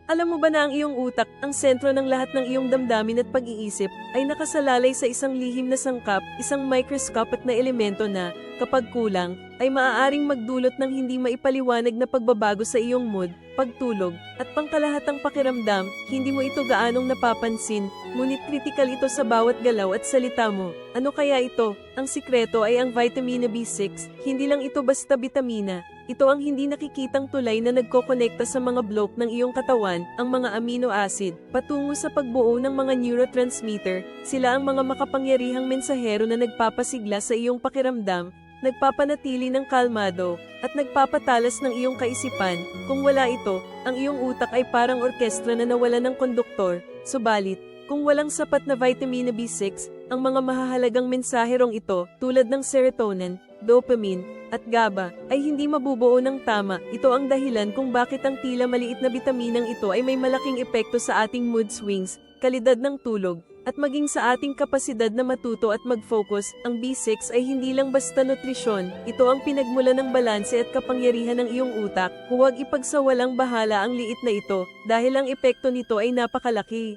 Alam mo ba na ang iyong utak, ang sentro ng lahat ng iyong damdamin at pag-iisip, ay nakasalalay sa isang lihim na sangkap, isang microscopic na elemento na, kapag kulang, ay maaaring magdulot ng hindi maipaliwanag na pagbabago sa iyong mood, pagtulog, at pangkalahatang pakiramdam. Hindi mo ito gaanong napapansin, ngunit kritikal ito sa bawat galaw at salita mo. Ano kaya ito? Ang sikreto ay ang vitamina B6, hindi lang ito basta bitamina. Ito ang hindi nakikitang tulay na nagkokonekta sa mga blok ng iyong katawan, ang mga amino acid, patungo sa pagbuo ng mga neurotransmitter. Sila ang mga makapangyarihang mensahero na nagpapasigla sa iyong pakiramdam, nagpapanatili ng kalmado, at nagpapatalas ng iyong kaisipan. Kung wala ito, ang iyong utak ay parang orkestra na nawala ng konduktor. Subalit, kung walang sapat na vitamina B6, ang mga mahahalagang mensaherong ito, tulad ng serotonin, dopamine, at GABA, ay hindi mabubuo ng tama. Ito ang dahilan kung bakit ang tila maliit na bitaminang ito ay may malaking epekto sa ating mood swings, kalidad ng tulog, at maging sa ating kapasidad na matuto at mag-focus. Ang B6 ay hindi lang basta nutrisyon, ito ang pinagmula ng balanse at kapangyarihan ng iyong utak. Huwag ipagsawalang bahala ang liit na ito, dahil ang epekto nito ay napakalaki.